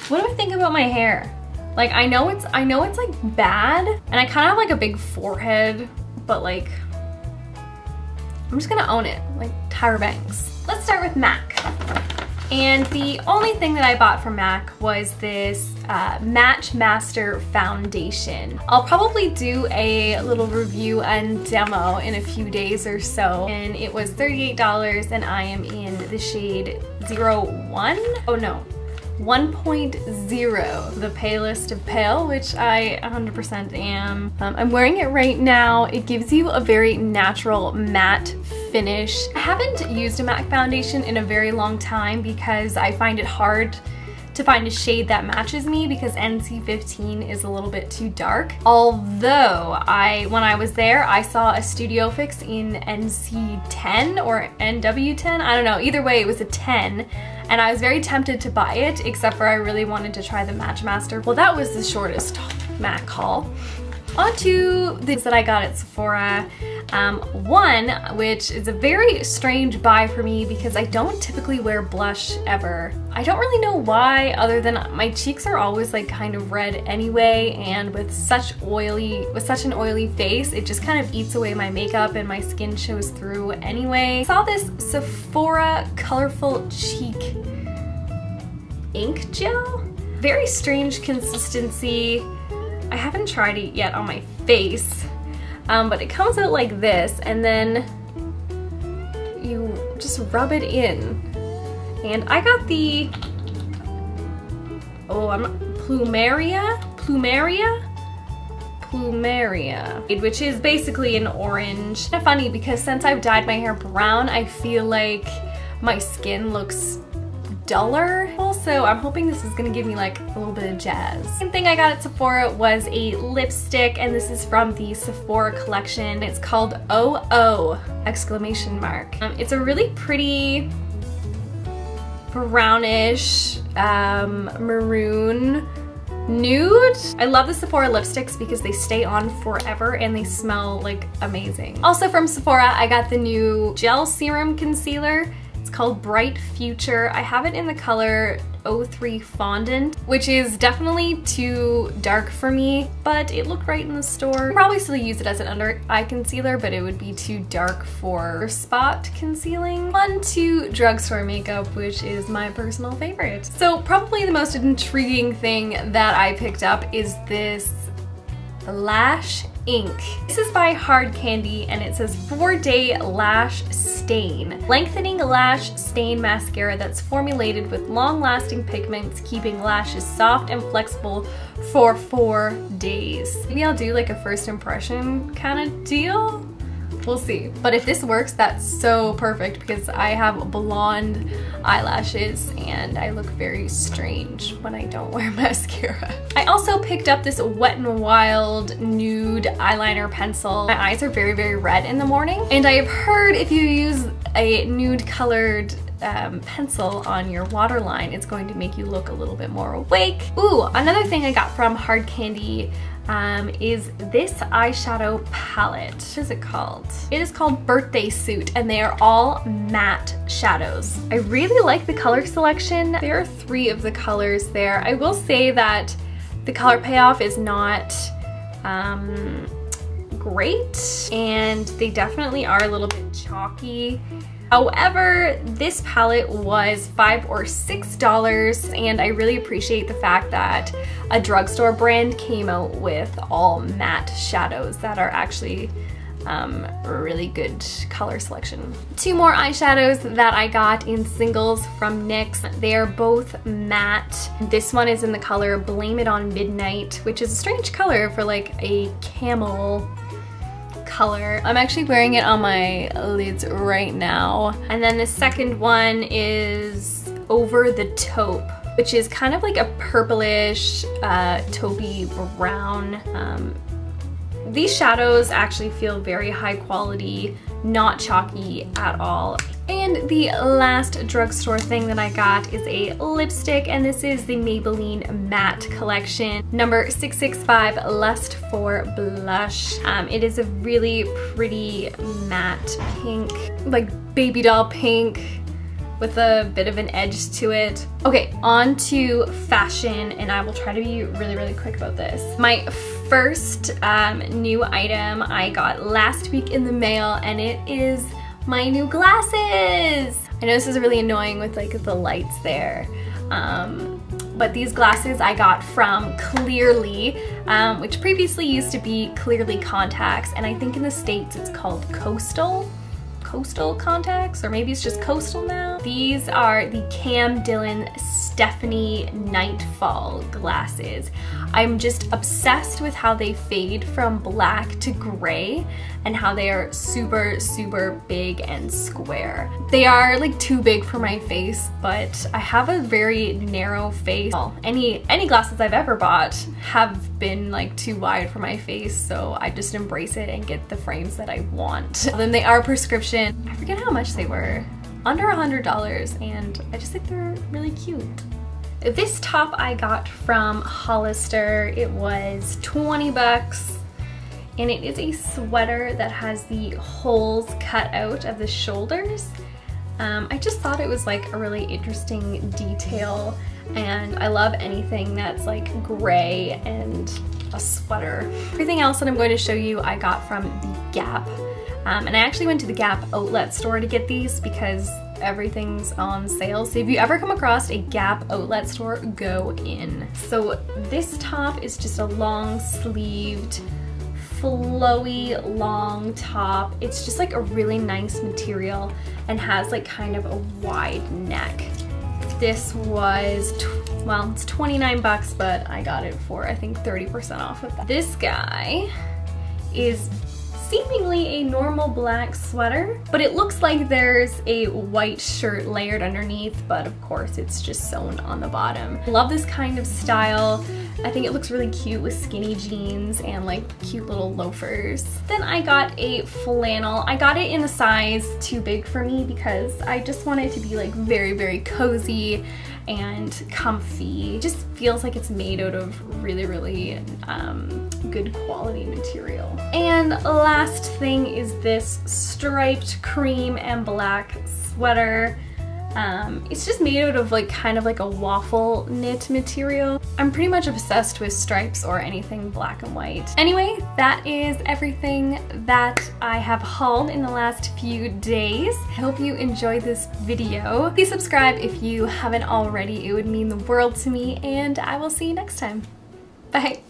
What do I think about my hair? Like, I know it's like bad, and I kind of have like a big forehead, but like, I'm just gonna own it, like Tyra Banks. Let's start with MAC. And the only thing that I bought from MAC was this Match Master Foundation. I'll probably do a little review and demo in a few days or so. And it was $38, and I am in the shade 01. Oh no, 1.0, the palest of pale, which I 100% am. I'm wearing it right now. It gives you a very natural matte finish. I haven't used a MAC foundation in a very long time because I find it hard to find a shade that matches me because NC15 is a little bit too dark. Although when I was there, I saw a Studio Fix in NC10 or NW10. I don't know, either way it was a 10. And I was very tempted to buy it, except for I really wanted to try the Match Master. Well, that was the shortest MAC haul. On to things that I got at Sephora. One, which is a very strange buy for me because I don't typically wear blush ever. I don't really know why, other than my cheeks are always like kind of red anyway, and with such an oily face, it just kind of eats away my makeup and my skin shows through anyway. I saw this Sephora Colorful Cheek ink gel. Very strange consistency. I haven't tried it yet on my face, but it comes out like this, and then you just rub it in. And I got the, Plumeria, which is basically an orange. Kind of funny because since I've dyed my hair brown, I feel like my skin looks duller. Also, I'm hoping this is gonna give me like a little bit of jazz. Second thing I got at Sephora was a lipstick, and this is from the Sephora collection. It's called OO! Exclamation mark. It's a really pretty brownish maroon nude. I love the Sephora lipsticks because they stay on forever and they smell like amazing. Also from Sephora, I got the new gel serum concealer. It's called Bright Future. I have it in the color 03 Fondant, which is definitely too dark for me, but it looked right in the store. I'd probably still use it as an under eye concealer, but it would be too dark for spot concealing. On to drugstore makeup, which is my personal favorite. So probably the most intriguing thing that I picked up is this lash ink. This is by Hard Candy, and it says 4-day lash stain. Lengthening lash stain mascara that's formulated with long-lasting pigments, keeping lashes soft and flexible for 4 days. Maybe I'll do like a first impression kind of deal. We'll see. But if this works, that's so perfect because I have blonde eyelashes and I look very strange when I don't wear mascara. I also picked up this Wet n Wild nude eyeliner pencil. My eyes are very, very red in the morning, and I have heard if you use a nude colored pencil on your waterline, it's going to make you look a little bit more awake. Ooh, another thing I got from Hard Candy is this eyeshadow palette. What is it called? It is called Birthday Suit, and they are all matte shadows. I really like the color selection. There are 3 of the colors there. I will say that the color payoff is not great, and they definitely are a little bit chalky. However, this palette was $5 or $6, and I really appreciate the fact that a drugstore brand came out with all matte shadows that are actually really good color selection. 2 more eyeshadows that I got in singles from NYX. They are both matte. This one is in the color Blame It on Midnight, which is a strange color for like a camel color. I'm actually wearing it on my lids right now. And then the second one is Over the Taupe, which is kind of like a purplish taupey brown. These shadows actually feel very high quality, not chalky at all. And the last drugstore thing that I got is a lipstick, and this is the Maybelline Matte Collection, number 665 Lust for Blush. It is a really pretty matte pink, like baby doll pink, with a bit of an edge to it. Okay, on to fashion, and I will try to be really, really quick about this. My first new item I got last week in the mail, and it is my new glasses. I know this is really annoying with like the lights there. But these glasses I got from Clearly, which previously used to be Clearly Contacts, and I think in the States it's called Coastal Contacts, or maybe it's just Coastal now. These are the Cam Dillon Stephanie Nightfall glasses. I'm just obsessed with how they fade from black to gray and how they are super, super big and square. They are like too big for my face, but I have a very narrow face. Well, any glasses I've ever bought have been like too wide for my face, so I just embrace it and get the frames that I want. Then they are prescription. I forget how much they were. Under $100, and I just think they're really cute. This top I got from Hollister. It was 20 bucks, and it is a sweater that has the holes cut out of the shoulders. I just thought it was like a really interesting detail, and I love anything that's like gray and a sweater. Everything else that I'm going to show you I got from the Gap. And I actually went to the Gap outlet store to get these because everything's on sale. So if you ever come across a Gap outlet store, go in. So this top is just a long sleeved, flowy, long top. It's just like a really nice material and has like kind of a wide neck. This was, well, it's 29 bucks, but I got it for I think 30% off of that. This guy is seemingly a normal black sweater, but it looks like there's a white shirt layered underneath, but of course it's just sewn on the bottom. I love this kind of style. I think it looks really cute with skinny jeans and like cute little loafers. Then I got a flannel. I got it in a size too big for me because I just want it to be like very, very cozy and comfy. It just feels like it's made out of really, really good quality material. And last thing is this striped cream and black sweater. It's just made out of like kind of like a waffle knit material. I'm pretty much obsessed with stripes or anything black and white. Anyway, that is everything that I have hauled in the last few days. I hope you enjoyed this video. Please subscribe if you haven't already. It would mean the world to me, and I will see you next time. Bye.